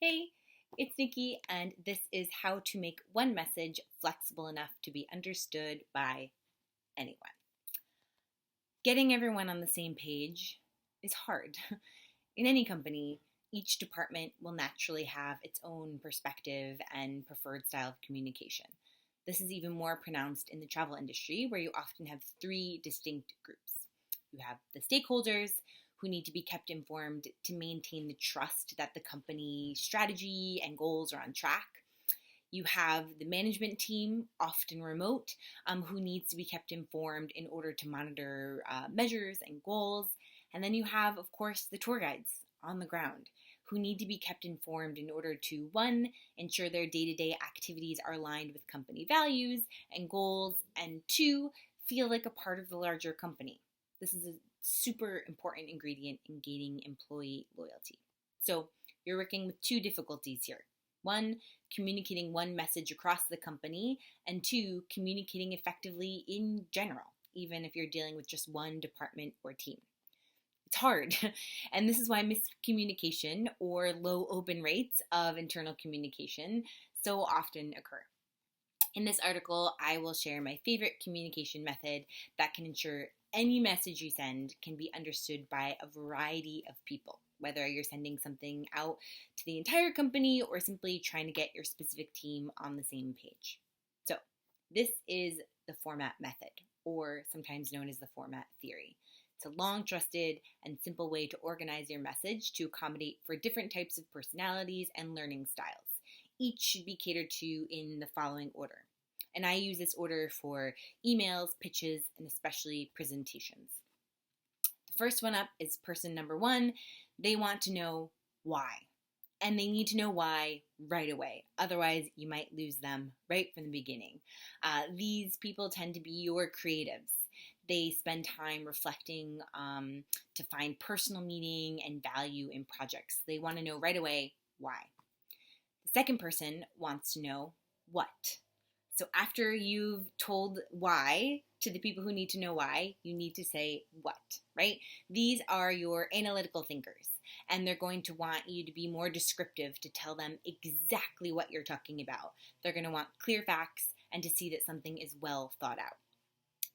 Hey, it's Nikki, and this is how to make one message flexible enough to be understood by anyone. Getting everyone on the same page is hard. In any company, each department will naturally have its own perspective and preferred style of communication. This is even more pronounced in the travel industry, where you often have three distinct groups. You have the stakeholders, who need to be kept informed to maintain the trust that the company strategy and goals are on track. You have the management team, often remote, who needs to be kept informed in order to monitor measures and goals. And then you have, of course, the tour guides on the ground who need to be kept informed in order to, one, ensure their day to day activities are aligned with company values and goals, and two, feel like a part of the larger company. This is a super important ingredient in gaining employee loyalty. So you're working with two difficulties here. One, communicating one message across the company, and two, communicating effectively in general, even if you're dealing with just one department or team. It's hard, and this is why miscommunication or low open rates of internal communication so often occur. In this article, I will share my favorite communication method that can ensure any message you send can be understood by a variety of people, whether you're sending something out to the entire company or simply trying to get your specific team on the same page. So, this is the format method, or sometimes known as the format theory. It's a long, trusted, and simple way to organize your message to accommodate for different types of personalities and learning styles. Each should be catered to in the following order. And I use this order for emails, pitches, and especially presentations. The first one up is person number one. They want to know why. And they need to know why right away. Otherwise, you might lose them right from the beginning. These people tend to be your creatives. They spend time reflecting to find personal meaning and value in projects. They want to know right away why. The second person wants to know what. So after you've told why to the people who need to know why, you need to say what, right? These are your analytical thinkers, and they're going to want you to be more descriptive to tell them exactly what you're talking about. They're going to want clear facts and to see that something is well thought out.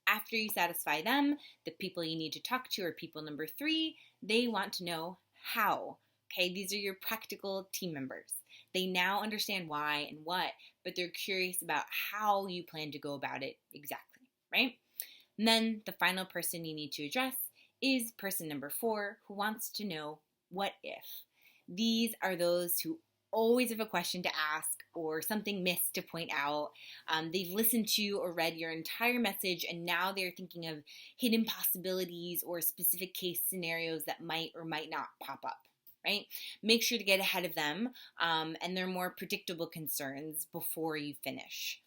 After you satisfy them, the people you need to talk to are people number three. They want to know how. Okay, these are your practical team members. They now understand why and what, but they're curious about how you plan to go about it exactly, right? And then the final person you need to address is person number four, who wants to know what if. These are those who always have a question to ask or something missed to point out. They've listened to or read your entire message, and now they're thinking of hidden possibilities or specific case scenarios that might or might not pop up. Right? Make sure to get ahead of them and their more predictable concerns before you finish.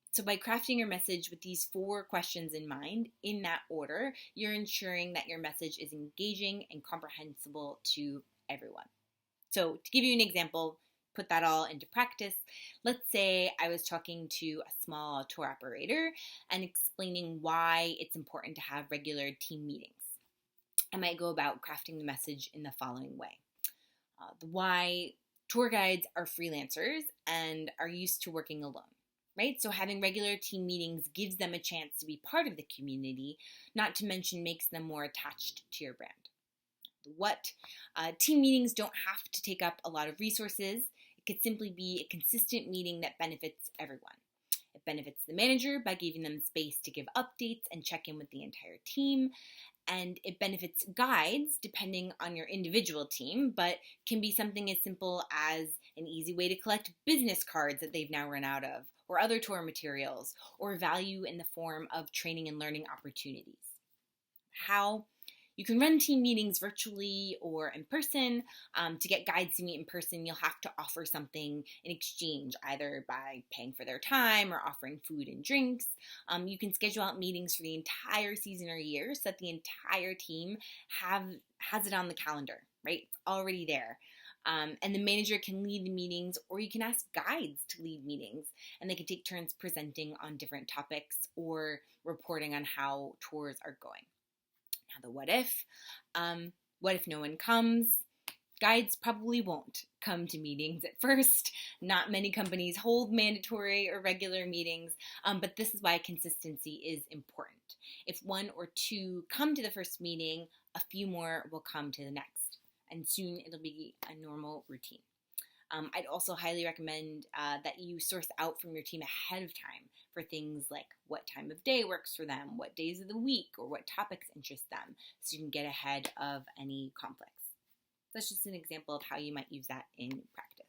So by crafting your message with these four questions in mind, in that order, you're ensuring that your message is engaging and comprehensible to everyone. So to give you an example, put that all into practice. Let's say I was talking to a small tour operator and explaining why it's important to have regular team meetings. I might go about crafting the message in the following way. The why: tour guides are freelancers and are used to working alone, right? So having regular team meetings gives them a chance to be part of the community, not to mention makes them more attached to your brand. The what: team meetings don't have to take up a lot of resources. It could simply be a consistent meeting that benefits everyone. It benefits the manager by giving them space to give updates and check in with the entire team. And it benefits guides depending on your individual team, but can be something as simple as an easy way to collect business cards that they've now run out of, or other tour materials, or value in the form of training and learning opportunities. How? You can run team meetings virtually or in person. To get guides to meet in person, you'll have to offer something in exchange, either by paying for their time or offering food and drinks. You can schedule out meetings for the entire season or year so that the entire team has it on the calendar, right? It's already there. And the manager can lead the meetings, or you can ask guides to lead meetings, and they can take turns presenting on different topics or reporting on how tours are going. Now the what if no one comes? Guides probably won't come to meetings at first. Not many companies hold mandatory or regular meetings, but this is why consistency is important. If one or two come to the first meeting, a few more will come to the next, and soon it'll be a normal routine. I'd also highly recommend that you source out from your team ahead of time for things like what time of day works for them, what days of the week, or what topics interest them, so you can get ahead of any conflicts. That's just an example of how you might use that in practice.